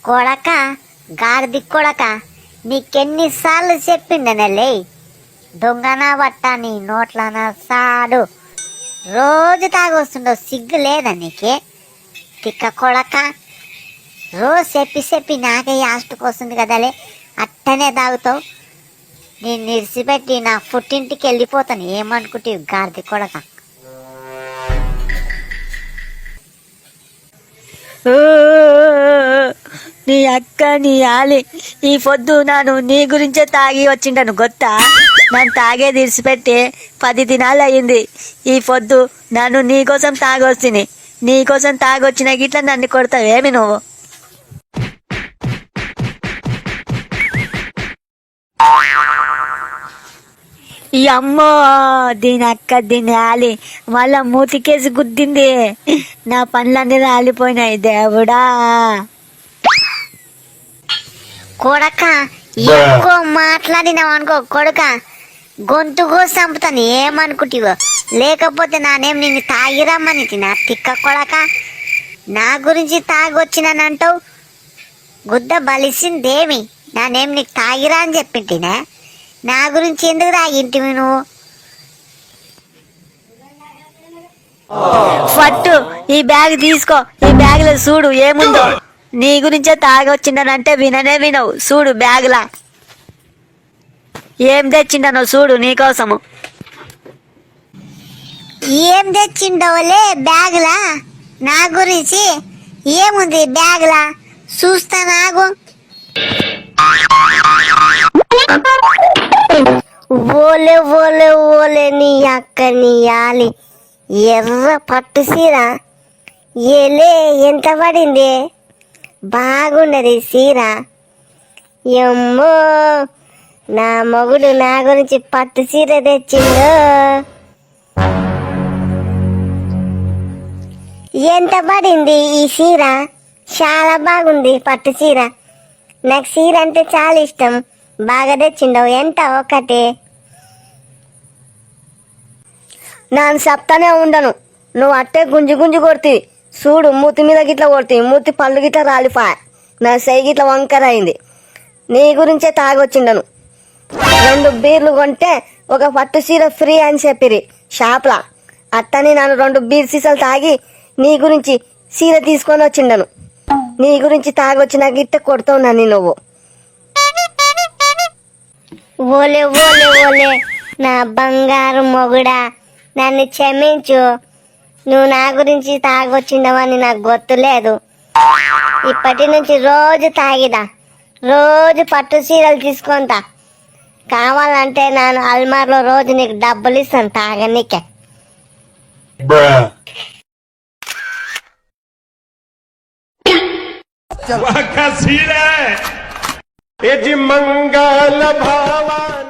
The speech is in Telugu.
కొడక, గాడిది కొడక, నీకెన్నిసార్లు చెప్పిండనలే దొంగనా వట్టా నీ నోట్లనా సాడు. రోజు తాగొస్తుండవు, సిగ్గు లేదా నీకే తిక్క కొడక? రోజు చెప్పి చెప్పి నాకే యాస్టుకు వస్తుంది కదలే, అట్టనే తాగుతావు. నేను నిడిచిపెట్టి నా పుట్టింటికి వెళ్ళిపోతాను, ఏమనుకుంటావు గాడిది కొడక? నీ అక్క నీ ఆలి ఈ పొద్దు నాను నీ గురించే తాగి వచ్చిండను గొత్తా. నన్ను తాగే తీర్చిపెట్టి 10 దినాలు అయ్యింది. ఈ పొద్దు నన్ను నీకోసం తాగొస్తుంది. నీకోసం తాగొచ్చిన గిట్ల నన్ను కొడతావేమి నువ్వు? ఈ అమ్మో దీని అక్క దీని ఆలి మళ్ళా మూతికేసి గుద్దింది. నా పనులన్నీ రాలిపోయినాయి దేవుడా. కొడక, ఎక్కువ మాట్లాడినావు అనుకో కొడుక, గొంతు కోసి చంపుతాను, ఏమనుకుంటావో. లేకపోతే నానేం నిన్ను తాగిరమ్మని నా తిక్క కొడక. నా గురించి తాగొచ్చినానంటావు, గుద్ద బలిసిందేమి? నానేం నీకు తాగిరా అని చెప్పింటినా? నా గురించి ఎందుకు తాగింటివి నువ్వు? ఫట్టు ఈ బ్యాగ్ తీసుకో, ఈ బ్యాగ్ లో చూడు ఏముందో. నీ గురించే తాగొచ్చిండనంటే విననే వినవు. చూడు బ్యాగ్లా ఏం తెచ్చిండనో చూడు నీకోసము. ఏం తెచ్చిండవులే బ్యాగ్లా? నా గురించి ఏముంది బ్యాగ్లా? చూస్తా నాగు. ఓలే ఓలే ఓలే నీ అక్క నీ ఆలి ఎర్ర పట్టు సీర ఏలే, ఎంత పడింది? బాగున్నది సీర. ఎమ్మో, నా మొగుడు నా గురించి పట్టు సీర తెచ్చిండు. ఎంత పడింది ఈ సీర? చాలా బాగుంది పట్టు సీర. నాకు సీర అంటే చాలా ఇష్టం. బాగా తెచ్చిండవు. ఎంత? ఒకటి? నేను చెప్తానే ఉండను, నువ్వు అట్టే గుంజి గుంజి కొడుతీ. చూడు మూతి మీద గిట్ల కొడుతీ, మూతి పళ్ళు గిట్ల రాలిపోయా, నా సెయ్యి గిట్ల వంకర అయింది. నీ గురించే తాగొచ్చిండను. 2 బీర్లు కొంటే ఒక పట్టు సీర ఫ్రీ అని చెప్పిరి షాప్లా. అట్టని నన్ను 2 బీర్ సీసాలు తాగి నీ గురించి సీర తీసుకొని వచ్చిండను. నీ గురించి తాగొచ్చిన గిట్ట కొడుతావు నన్ను నువ్వు. ఓలే ఓలే ఓలే నా బంగారు మొగుడా, నన్ను క్షమించు. నువ్వు నా గురించి తాగొచ్చిండవని నాకు గుర్తులేదు. ఇప్పటి నుంచి రోజు తాగిదా, రోజు పట్టు సీరలు తీసుకుంటా. కావాలంటే నేను అల్మార్లో రోజు నీకు డబ్బులు ఇస్తాను తాగనీకే. మంగళ భావన